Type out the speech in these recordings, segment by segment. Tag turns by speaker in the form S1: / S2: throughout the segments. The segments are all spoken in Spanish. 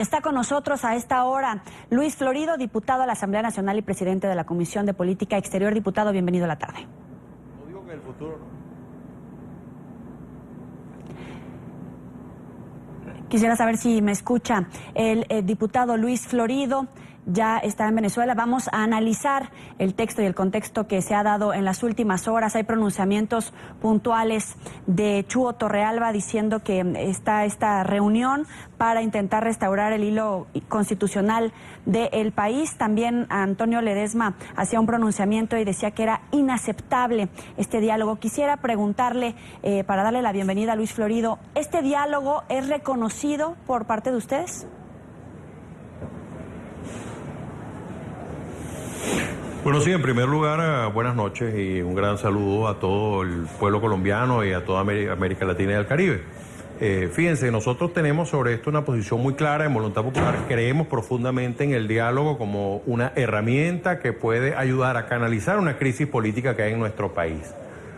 S1: Está con nosotros a esta hora Luis Florido, diputado a la Asamblea Nacional y presidente de la Comisión de Política Exterior. Diputado, bienvenido a la tarde.
S2: No digo que en el futuro no.
S1: Quisiera saber si me escucha. El diputado Luis Florido ya está en Venezuela. Vamos a analizar el texto y el contexto que se ha dado en las últimas horas. Hay pronunciamientos puntuales de Chuo Torrealba diciendo que está esta reunión para intentar restaurar el hilo constitucional del país. También Antonio Ledesma hacía un pronunciamiento y decía que era inaceptable este diálogo. Quisiera preguntarle, para darle la bienvenida a Luis Florido, ¿este diálogo es reconocido por parte de ustedes?
S2: Bueno, sí, en primer lugar, buenas noches y un gran saludo a todo el pueblo colombiano y a toda América Latina y el Caribe. Fíjense, nosotros tenemos sobre esto una posición muy clara. En Voluntad Popular creemos profundamente en el diálogo como una herramienta que puede ayudar a canalizar una crisis política que hay en nuestro país.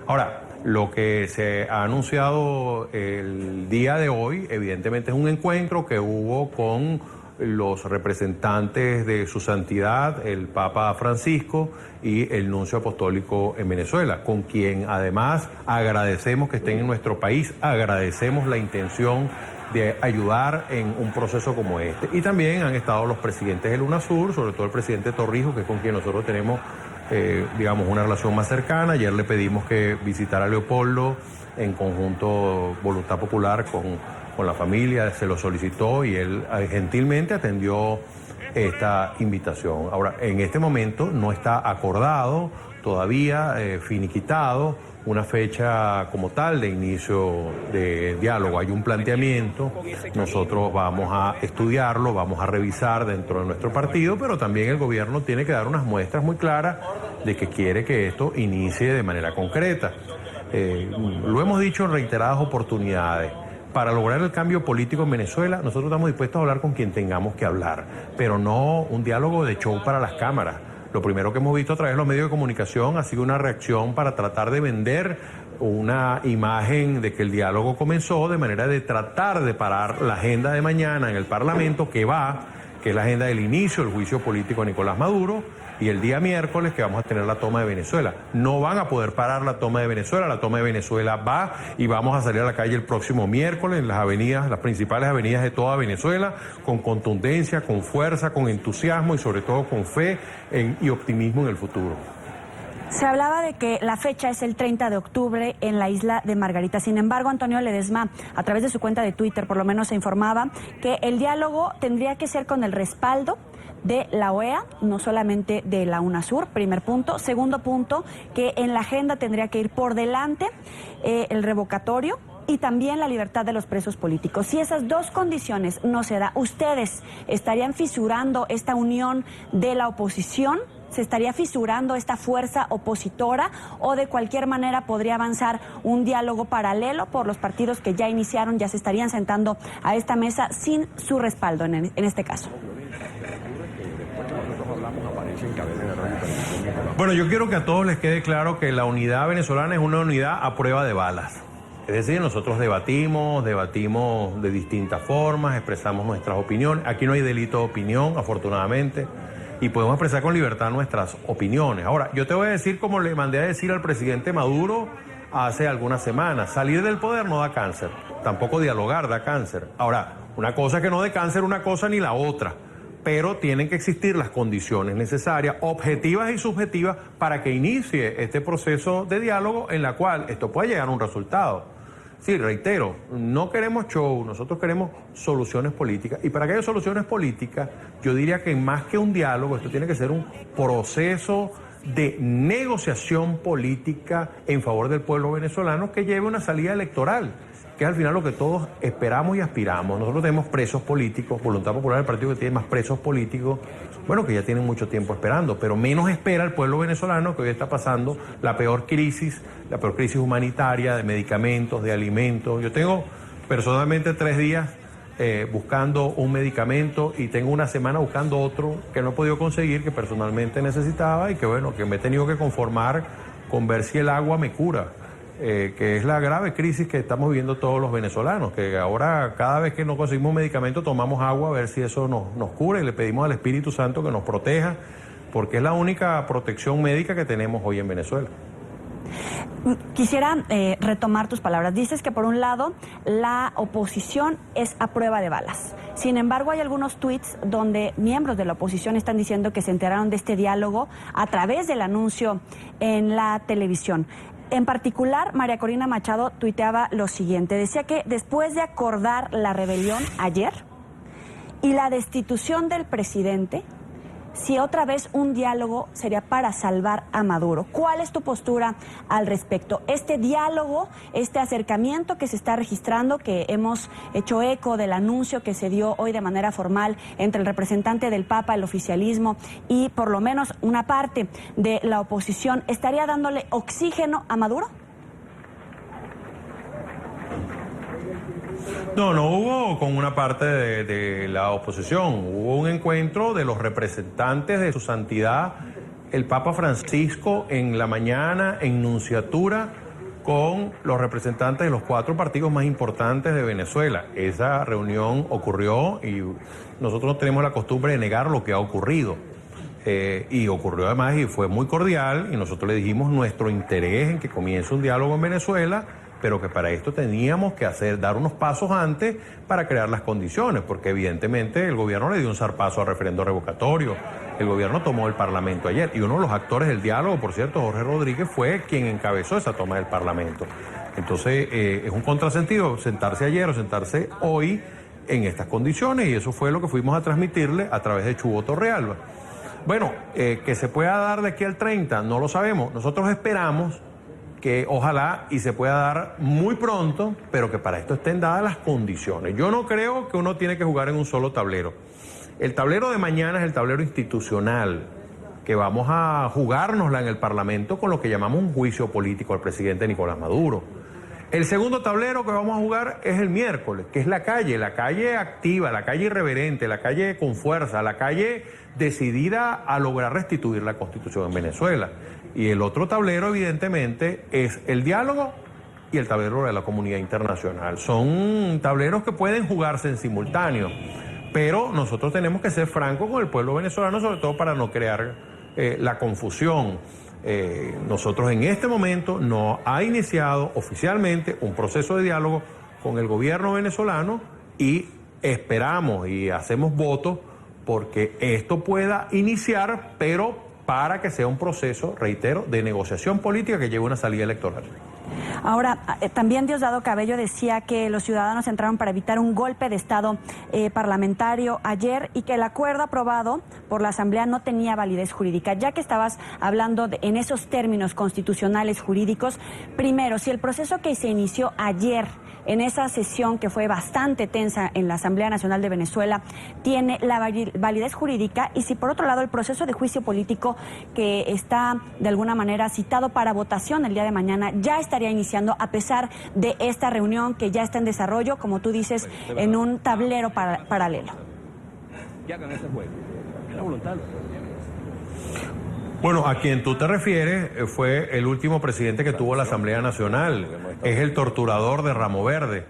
S2: Ahora, lo que se ha anunciado el día de hoy, evidentemente es un encuentro que hubo con los representantes de su santidad, el Papa Francisco y el nuncio apostólico en Venezuela, con quien además agradecemos que estén en nuestro país, agradecemos la intención de ayudar en un proceso como este. Y también han estado los presidentes del UNASUR, sobre todo el presidente Torrijos, que es con quien nosotros tenemos, digamos, una relación más cercana. Ayer le pedimos que visitara a Leopoldo en conjunto Voluntad Popular con la familia, se lo solicitó y él gentilmente atendió esta invitación. Ahora, en este momento no está acordado todavía, finiquitado, una fecha como tal de inicio de diálogo. Hay un planteamiento, nosotros vamos a estudiarlo, vamos a revisar dentro de nuestro partido, pero también el gobierno tiene que dar unas muestras muy claras de que quiere que esto inicie de manera concreta. Lo hemos dicho en reiteradas oportunidades. Para lograr el cambio político en Venezuela, nosotros estamos dispuestos a hablar con quien tengamos que hablar, pero no un diálogo de show para las cámaras. Lo primero que hemos visto a través de los medios de comunicación ha sido una reacción para tratar de vender una imagen de que el diálogo comenzó, de manera de tratar de parar la agenda de mañana en el Parlamento, que es la agenda del inicio del juicio político a Nicolás Maduro, y el día miércoles que vamos a tener la toma de Venezuela. No van a poder parar la toma de Venezuela va y vamos a salir a la calle el próximo miércoles en las avenidas, las principales avenidas de toda Venezuela, con contundencia, con fuerza, con entusiasmo y sobre todo con fe y optimismo en el futuro.
S1: Se hablaba de que la fecha es el 30 de octubre en la isla de Margarita. Sin embargo, Antonio Ledesma, a través de su cuenta de Twitter, por lo menos se informaba que el diálogo tendría que ser con el respaldo de la OEA, no solamente de la UNASUR, primer punto. Segundo punto, que en la agenda tendría que ir por delante el revocatorio y también la libertad de los presos políticos. Si esas dos condiciones no se da, ¿ustedes estarían fisurando esta unión de la oposición? ¿Se estaría fisurando esta fuerza opositora o de cualquier manera podría avanzar un diálogo paralelo por los partidos que ya iniciaron, ya se estarían sentando a esta mesa sin su respaldo en este caso?
S2: Bueno, yo quiero que a todos les quede claro que la unidad venezolana es una unidad a prueba de balas. Es decir, nosotros debatimos de distintas formas, expresamos nuestras opiniones. Aquí no hay delito de opinión, afortunadamente, y podemos expresar con libertad nuestras opiniones. Ahora, yo te voy a decir, como le mandé a decir al presidente Maduro hace algunas semanas, salir del poder no da cáncer, tampoco dialogar da cáncer. Ahora, una cosa es que no dé cáncer una cosa ni la otra, pero tienen que existir las condiciones necesarias, objetivas y subjetivas, para que inicie este proceso de diálogo en la cual esto pueda llegar a un resultado. Sí, reitero, no queremos show, nosotros queremos soluciones políticas. Y para que haya soluciones políticas, yo diría que más que un diálogo, esto tiene que ser un proceso de negociación política en favor del pueblo venezolano que lleve una salida electoral, que es al final lo que todos esperamos y aspiramos. Nosotros tenemos presos políticos, Voluntad Popular, el partido que tiene más presos políticos, bueno, que ya tienen mucho tiempo esperando, pero menos espera el pueblo venezolano, que hoy está pasando la peor crisis humanitaria, de medicamentos, de alimentos. Yo tengo personalmente 3 días buscando un medicamento y tengo una semana buscando otro que no he podido conseguir, que personalmente necesitaba y que bueno, que me he tenido que conformar con ver si el agua me cura. que es la grave crisis que estamos viviendo todos los venezolanos, que ahora cada vez que no conseguimos medicamentos tomamos agua a ver si eso nos cura y le pedimos al Espíritu Santo que nos proteja, porque es la única protección médica que tenemos hoy en Venezuela.
S1: Quisiera retomar tus palabras. Dices que por un lado la oposición es a prueba de balas. Sin embargo, hay algunos tuits donde miembros de la oposición están diciendo que se enteraron de este diálogo a través del anuncio en la televisión. En particular, María Corina Machado tuiteaba lo siguiente. Decía que después de acordar la rebelión ayer y la destitución del presidente, si otra vez un diálogo sería para salvar a Maduro. ¿Cuál es tu postura al respecto? Este diálogo, este acercamiento que se está registrando, que hemos hecho eco del anuncio que se dio hoy de manera formal entre el representante del Papa, el oficialismo y por lo menos una parte de la oposición, ¿estaría dándole oxígeno a Maduro?
S2: No hubo con una parte de la oposición, hubo un encuentro de los representantes de su santidad, el Papa Francisco, en la mañana en nunciatura con los representantes de los 4 partidos más importantes de Venezuela. Esa reunión ocurrió y nosotros no tenemos la costumbre de negar lo que ha ocurrido. Y ocurrió además y fue muy cordial y nosotros le dijimos nuestro interés en que comience un diálogo en Venezuela, pero que para esto teníamos que dar unos pasos antes para crear las condiciones, porque evidentemente el gobierno le dio un zarpazo al referendo revocatorio, el gobierno tomó el Parlamento ayer, y uno de los actores del diálogo, por cierto, Jorge Rodríguez, fue quien encabezó esa toma del Parlamento. Entonces, es un contrasentido sentarse ayer o sentarse hoy en estas condiciones, y eso fue lo que fuimos a transmitirle a través de Chubo Torrealba. Bueno, que se pueda dar de aquí al 30, no lo sabemos. Nosotros esperamos que ojalá y se pueda dar muy pronto, pero que para esto estén dadas las condiciones. Yo no creo que uno tiene que jugar en un solo tablero. El tablero de mañana es el tablero institucional, que vamos a jugárnosla en el Parlamento con lo que llamamos un juicio político al presidente Nicolás Maduro. El segundo tablero que vamos a jugar es el miércoles, que es la calle activa, la calle irreverente, la calle con fuerza, la calle decidida a lograr restituir la Constitución en Venezuela. Y el otro tablero, evidentemente, es el diálogo y el tablero de la comunidad internacional. Son tableros que pueden jugarse en simultáneo, pero nosotros tenemos que ser francos con el pueblo venezolano, sobre todo para no crear la confusión. Nosotros en este momento no ha iniciado oficialmente un proceso de diálogo con el gobierno venezolano y esperamos y hacemos votos porque esto pueda iniciar, pero para que sea un proceso, reitero, de negociación política que lleve una salida electoral.
S1: Ahora, también Diosdado Cabello decía que los ciudadanos entraron para evitar un golpe de Estado parlamentario ayer y que el acuerdo aprobado por la Asamblea no tenía validez jurídica. Ya que estabas hablando en esos términos constitucionales jurídicos, primero, si el proceso que se inició ayer en esa sesión que fue bastante tensa en la Asamblea Nacional de Venezuela tiene la validez jurídica, y si por otro lado el proceso de juicio político que está de alguna manera citado para votación el día de mañana ya estaría iniciando a pesar de esta reunión que ya está en desarrollo, como tú dices, en un tablero paralelo.
S3: Ya con ese juego, era voluntario.
S2: Bueno, a quien tú te refieres fue el último presidente que tuvo la Asamblea Nacional. Es el torturador de Ramo Verde.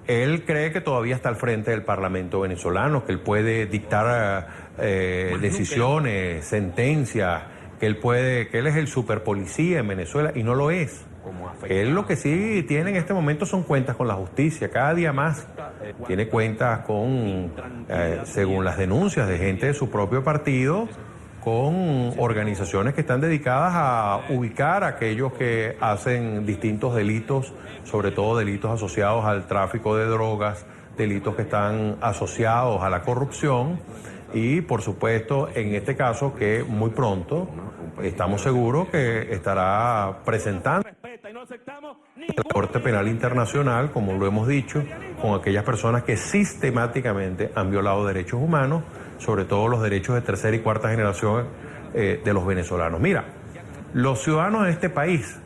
S2: Él cree que todavía está al frente del Parlamento venezolano, que él puede dictar decisiones, sentencias, que él es el superpolicía en Venezuela, y no lo es. Él lo que sí tiene en este momento son cuentas con la justicia, cada día más tiene cuentas con, según las denuncias de gente de su propio partido, con organizaciones que están dedicadas a ubicar a aquellos que hacen distintos delitos, sobre todo delitos asociados al tráfico de drogas, delitos que están asociados a la corrupción, y por supuesto en este caso que muy pronto estamos seguros que estará presentando la Corte Penal Internacional, como lo hemos dicho, con aquellas personas que sistemáticamente han violado derechos humanos, sobre todo los derechos de tercera y cuarta generación de los venezolanos. Mira, los ciudadanos de este país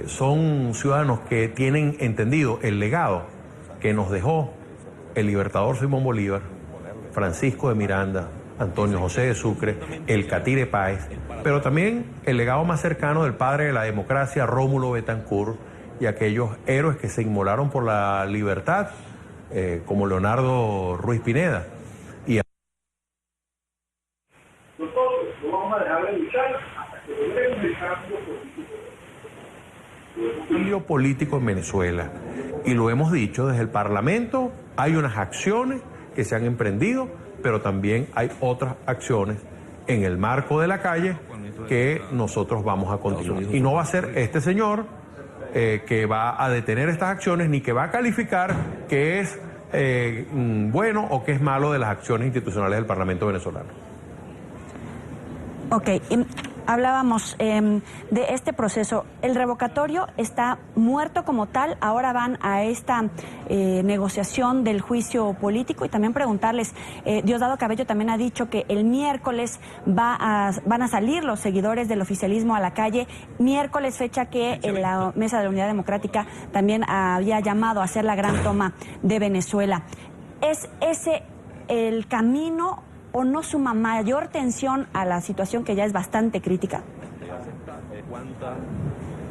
S2: son ciudadanos que tienen entendido el legado que nos dejó el libertador Simón Bolívar, Francisco de Miranda, Antonio José de Sucre, el Catire Páez, pero también el legado más cercano del padre de la democracia, Rómulo Betancourt, y aquellos héroes que se inmolaron por la libertad, como Leonardo Ruiz Pineda. Y
S4: nosotros no vamos a dejar de luchar hasta que logremos el cambio
S2: político en Venezuela. Y lo hemos dicho desde el Parlamento, hay unas acciones que se han emprendido, pero también hay otras acciones en el marco de la calle que nosotros vamos a continuar. Y no va a ser este señor que va a detener estas acciones ni que va a calificar que es bueno o que es malo de las acciones institucionales del Parlamento venezolano.
S1: Ok, hablábamos de este proceso. El revocatorio está muerto como tal. Ahora van a esta negociación del juicio político y también preguntarles, Diosdado Cabello también ha dicho que el miércoles van a salir los seguidores del oficialismo a la calle. Miércoles, fecha que la Mesa de la Unidad Democrática también había llamado a hacer la gran toma de Venezuela. ¿Es ese el camino o no suma mayor tensión a la situación que ya es bastante crítica?
S3: ¿Cuánta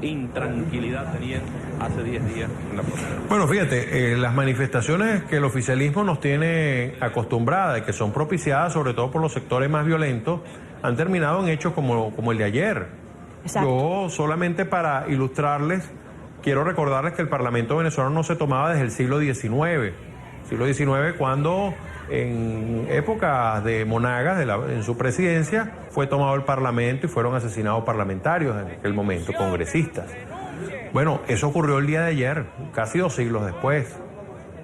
S3: intranquilidad tenían hace 10 días en la frontera?
S2: Bueno, fíjate, las manifestaciones que el oficialismo nos tiene acostumbrada y que son propiciadas sobre todo por los sectores más violentos, han terminado en hechos como el de ayer. Exacto. Yo solamente para ilustrarles, quiero recordarles que el Parlamento venezolano no se tomaba desde el siglo XIX. Siglo XIX, cuando en épocas de Monagas, en su presidencia, fue tomado el Parlamento y fueron asesinados parlamentarios en aquel momento, congresistas. Bueno, eso ocurrió el día de ayer, casi 2 siglos después.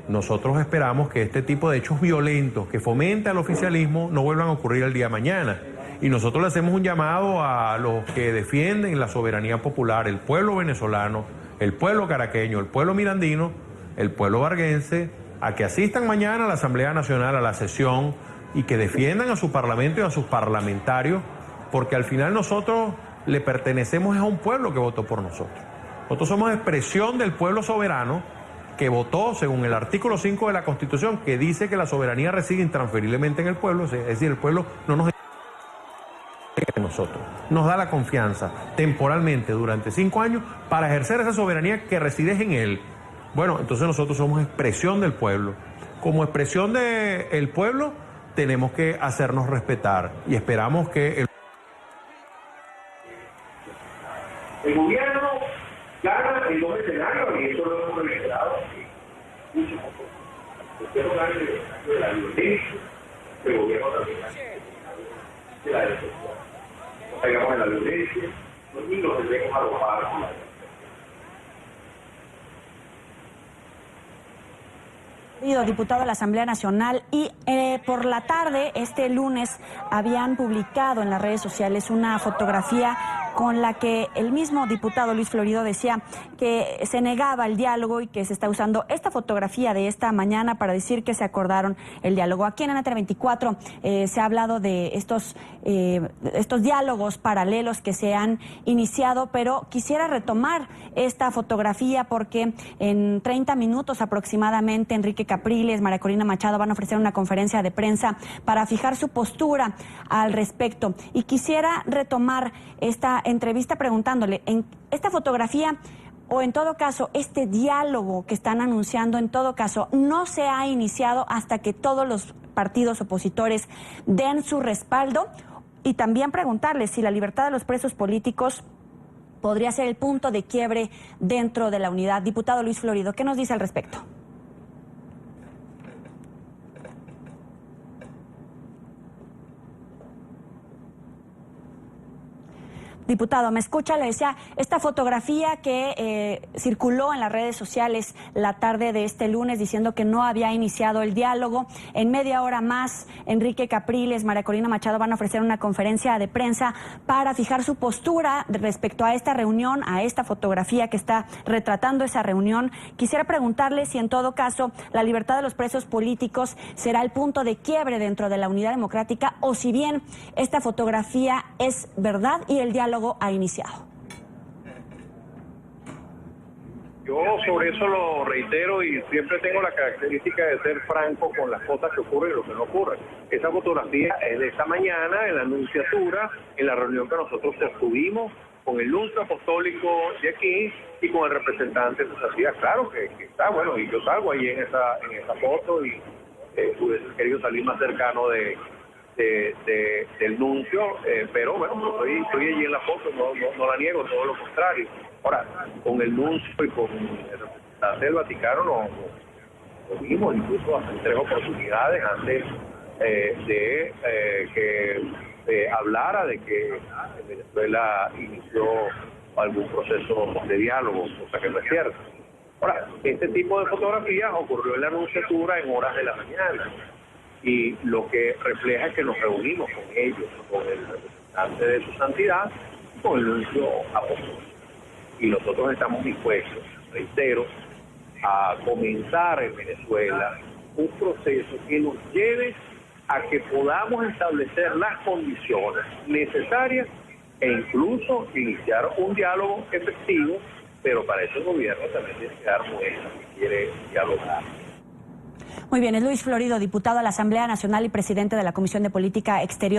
S2: Nosotros esperamos que este tipo de hechos violentos que fomenta el oficialismo no vuelvan a ocurrir el día de mañana. Y nosotros le hacemos un llamado a los que defienden la soberanía popular, el pueblo venezolano, el pueblo caraqueño, el pueblo mirandino, el pueblo varguense, a que asistan mañana a la Asamblea Nacional, a la sesión, y que defiendan a su parlamento y a sus parlamentarios, porque al final nosotros le pertenecemos a un pueblo que votó por nosotros. Nosotros somos expresión del pueblo soberano que votó según el artículo 5 de la Constitución, que dice que la soberanía reside intransferiblemente en el pueblo, es decir, el pueblo no nos nosotros, nos da la confianza temporalmente durante 5 años para ejercer esa soberanía que reside en él. Bueno, entonces nosotros somos expresión del pueblo. Como expresión del pueblo tenemos que hacernos respetar y esperamos que
S4: el gobierno gana en 2 escenarios y eso lo hemos reiterado mucho. El gobierno gana de la violencia, el gobierno también gana de la destrucción. No caigamos en la violencia, ni nos debemos arrojar con la
S1: diputado de la Asamblea Nacional, y por la tarde, este lunes, habían publicado en las redes sociales una fotografía con la que el mismo diputado Luis Florido decía que se negaba el diálogo y que se está usando esta fotografía de esta mañana para decir que se acordaron el diálogo. Aquí en Antena 24 se ha hablado de estos diálogos paralelos que se han iniciado, pero quisiera retomar esta fotografía porque en 30 minutos aproximadamente Enrique Capriles, María Corina Machado van a ofrecer una conferencia de prensa para fijar su postura al respecto. Y quisiera retomar esta entrevista preguntándole, en esta fotografía o en todo caso este diálogo que están anunciando, en todo caso no se ha iniciado hasta que todos los partidos opositores den su respaldo, y también preguntarle si la libertad de los presos políticos podría ser el punto de quiebre dentro de la unidad. Diputado Luis Florido, ¿qué nos dice al respecto? Diputado, ¿me escucha? Le decía, esta fotografía que circuló en las redes sociales la tarde de este lunes diciendo que no había iniciado el diálogo. En media hora más, Enrique Capriles, María Corina Machado van a ofrecer una conferencia de prensa para fijar su postura respecto a esta reunión, a esta fotografía que está retratando esa reunión. Quisiera preguntarle si en todo caso la libertad de los presos políticos será el punto de quiebre dentro de la unidad democrática, o si bien esta fotografía es verdad y el diálogo ha iniciado.
S4: Yo sobre eso lo reitero y siempre tengo la característica de ser franco con las cosas que ocurren y lo que no ocurren. Esa fotografía es de esta mañana en la Anunciatura, en la reunión que nosotros tuvimos con el nuncio apostólico de aquí y con el representante de Sociedad. Claro que está, bueno, y yo salgo ahí en esa foto y hubiese querido salir más cercano del nuncio, pero bueno, estoy allí en la foto, no la niego, todo lo contrario. Ahora, con el nuncio y con el representante del Vaticano lo vimos incluso hace 3 oportunidades antes de que hablara de que Venezuela inició algún proceso de diálogo, cosa que no es cierto. Ahora, este tipo de fotografías ocurrió en la Anunciatura en horas de la mañana y lo que refleja es que nos reunimos con ellos, con el representante de su santidad y con el nuncio apostólico. Y nosotros estamos dispuestos, reitero, a comenzar en Venezuela un proceso que nos lleve a que podamos establecer las condiciones necesarias e incluso iniciar un diálogo efectivo, pero para eso el gobierno también tiene que dar muestra que quiere dialogar.
S1: Muy bien, es Luis Florido, diputado a la Asamblea Nacional y presidente de la Comisión de Política Exterior.